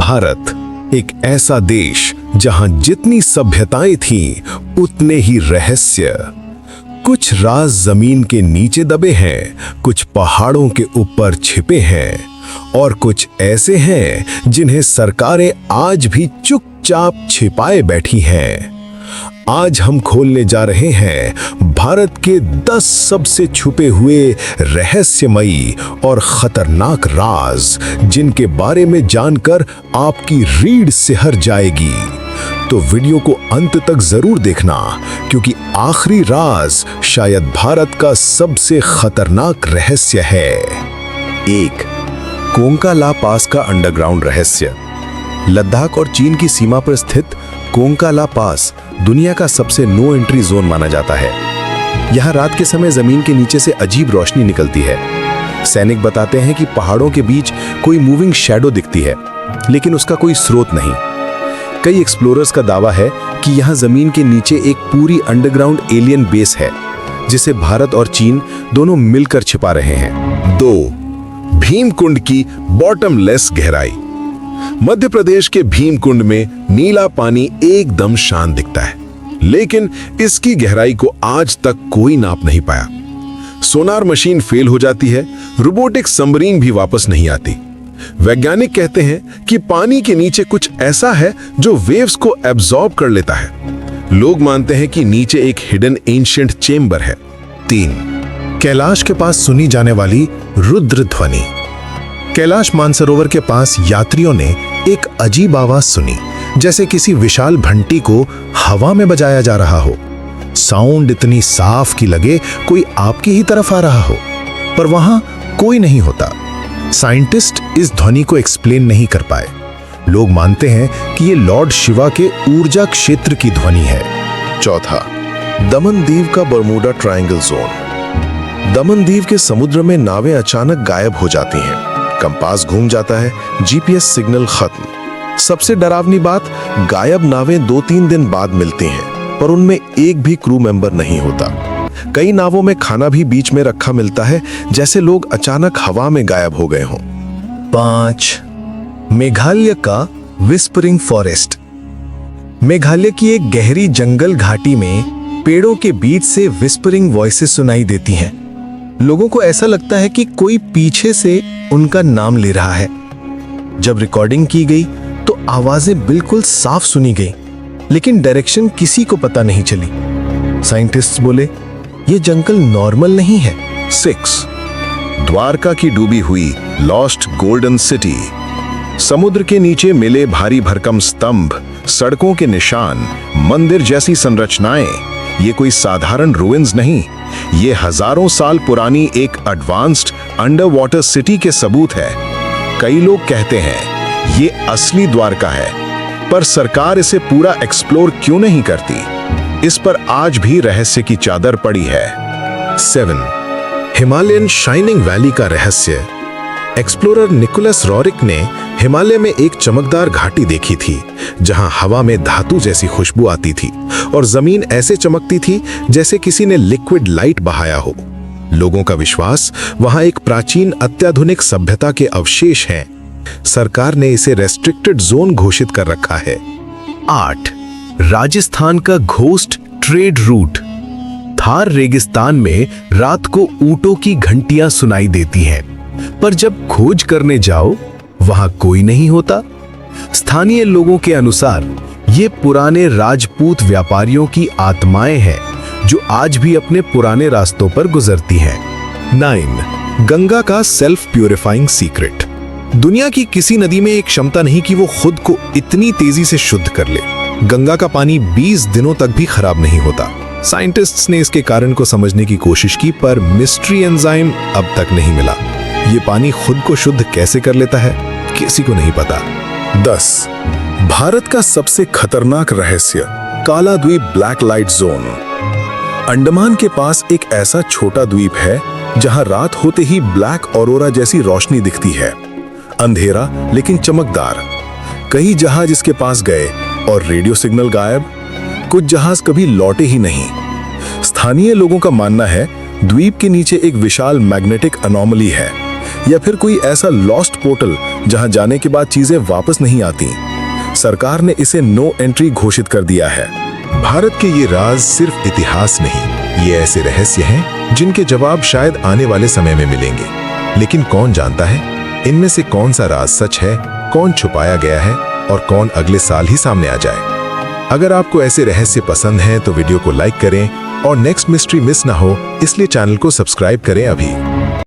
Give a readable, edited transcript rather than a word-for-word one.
भारत, एक ऐसा देश जहां जितनी सभ्यताएं थीं, उतने ही रहस्य। कुछ राज जमीन के नीचे दबे हैं, कुछ पहाड़ों के ऊपर छिपे हैं, और कुछ ऐसे हैं जिन्हें सरकारें आज भी चुपचाप छिपाए बैठी हैं। आज हम खोलने जा रहे हैं भारत के 10 सबसे छुपे हुए रहस्यमयी और खतरनाक राज, जिनके बारे में जानकर आपकी रीढ़ सिहर जाएगी। तो वीडियो को अंत तक जरूर देखना, क्योंकि आखिरी राज शायद भारत का सबसे खतरनाक रहस्य है। 1. कोंका ला पास का अंडरग्राउंड रहस्य। लद्दाख और चीन की सीमा पर स्थित कोंका ला पास दुनिया का सबसे नो एंट्री जोन माना जाता है। यहाँ रात के समय जमीन के नीचे से अजीब रोशनी निकलती है। सैनिक बताते हैं कि पहाड़ों के बीच कोई मूविंग शैडो दिखती है, लेकिन उसका कोई स्रोत नहीं। कई एक्सप्लोरर्स का दावा है कि यहाँ जमीन के नीचे एक पूरी अंडरग्राउंड एलियन बेस है, जिसे भारत और चीन दोनों मिलकर छिपा रहे हैं। 2. भीमकुंड की बॉटमलेस गहराई। मध्य प्रदेश के भीमकुंड में नीला पानी एकदम शांत दिखता है, लेकिन इसकी गहराई को आज तक कोई नाप नहीं पाया। सोनार मशीन फेल हो जाती है, रोबोटिक सबमरीन भी वापस नहीं आती। वैज्ञानिक कहते हैं कि पानी के नीचे कुछ ऐसा है जो वेव्स को एब्जॉर्ब कर लेता है। लोग मानते हैं कि नीचे एक हिडन एंशिएंट चेंबर है। 3. कैलाश के पास सुनी जाने वाली रुद्र ध्वनि। कैलाश मानसरोवर के पास यात्रियों ने एक अजीब आवाज सुनी, जैसे किसी विशाल घंटी को हवा में बजाया जा रहा हो। साउंड इतनी साफ कि लगे कोई आपकी ही तरफ आ रहा हो, पर वहां कोई नहीं होता। साइंटिस्ट इस ध्वनि को एक्सप्लेन नहीं कर पाए। लोग मानते हैं कि ये लॉर्ड शिवा के ऊर्जा क्षेत्र की ध्वनि है। 4. दमन दीव का Bermuda triangle zone. Daman Diu के समुद्र में नावें अचानक गायब हो जाती हैं, कंपास घूम जाता है, जीपीएस सिग्नल खत्म। सबसे डरावनी बात, गायब नावें 2-3 दिन बाद मिलती हैं, पर उनमें एक भी क्रू मेंबर नहीं होता। कई नावों में खाना भी बीच में रखा मिलता है, जैसे लोग अचानक हवा में गायब हो गए हों। 5. मेघालय का विस्परिंग फॉरेस्ट। मेघालय की एक गहरी जंगल घाटी में पेड़ों के बीच से विस्परिंग वॉइसेस सुनाई देती हैं। लोगों को ऐसा लगता है कि कोई पीछे से उनका नाम ले रहा है। जब रिकॉर्डिंग की गई तो आवाजें बिल्कुल साफ सुनी गई, लेकिन डायरेक्शन किसी को पता नहीं चली। साइंटिस्ट्स बोले, ये जंगल नॉर्मल नहीं है। 6. द्वारका की डूबी हुई लॉस्ट गोल्डन सिटी। समुद्र के नीचे मिले भारी भरकम स्तंभ, सड़कों के निशान, मंदिर जैसी संरचनाएं, ये कोई साधारण रुइंस नहीं, ये हजारों साल पुरानी एक एडवांस्ड अंडर वाटर सिटी के सबूत है। कई लोग कहते हैं ये असली द्वारका है, पर सरकार इसे पूरा एक्सप्लोर क्यों नहीं करती? इस पर आज भी रहस्य की चादर पड़ी है। 7. हिमालयन शाइनिंग वैली का रहस्य। एक्सप्लोरर निकोलस रॉरिक ने हिमालय में एक चमकदार घाटी देखी थी, जहां हवा में धातु जैसी खुशबू आती थी और जमीन ऐसे चमकती थी जैसे किसी ने लिक्विड लाइट बहाया हो। लोगों का विश्वास वहां एक प्राचीन अत्याधुनिक सभ्यता के अवशेष हैं। सरकार ने इसे रेस्ट्रिक्टेड जोन घोषित कर रखा है। 8. राजस्थान का घोस्ट ट्रेड रूट। थार रेगिस्तान में रात को ऊंटों की घंटियां सुनाई देती हैं, पर जब खोज करने जाओ वहां कोई नहीं होता। स्थानीय लोगों के अनुसार ये पुराने राजपूत व्यापारियों की आत्माएं हैं, जो आज भी अपने पुराने रास्तों पर गुजरती हैं। 9. गंगा का सेल्फ प्यूरिफाइंग सीक्रेट। दुनिया की किसी नदी में एक क्षमता नहीं कि वो खुद को इतनी तेजी से शुद्ध कर ले। गंगा का पानी 20 दिनों तक भी खराब नहीं होता। साइंटिस्ट्स ने इसके कारण को समझने की कोशिश की, पर मिस्ट्री एंजाइम अब तक नहीं मिला। ये पानी खुद को शुद्ध कैसे कर लेता है, किसी को नहीं पता। 10. भारत का सबसे खतरनाक रहस्य, काला द्वीप ब्लैक लाइट जोन। अंडमान के पास एक ऐसा छोटा द्वीप है जहां रात होते ही ब्लैक ऑरोरा जैसी रोशनी दिखती है। अंधेरा लेकिन चमकदार। कई जहाज इसके पास गए और रेडियो सिग्नल गायब। कुछ जहाज कभी लौटे ही नहीं। स्थानीय लोगों का मानना है द्वीप के नीचे एक विशाल मैग्नेटिक अनोमली है, या फिर कोई ऐसा लॉस्ट पोर्टल जहां जाने के बाद चीजें वापस नहीं आती। सरकार ने इसे नो एंट्री घोषित कर दिया है। भारत के ये राज सिर्फ इतिहास नहीं, ये ऐसे रहस्य हैं जिनके जवाब शायद आने वाले समय में मिलेंगे। लेकिन कौन जानता है इनमें से कौन सा राज सच है, कौन छुपाया गया है और कौन अगले साल ही सामने आ जाए। अगर आपको ऐसे रहस्य पसंद हैं तो वीडियो को लाइक करें और नेक्स्ट मिस्ट्री मिस ना हो इसलिए चैनल को सब्सक्राइब करें अभी।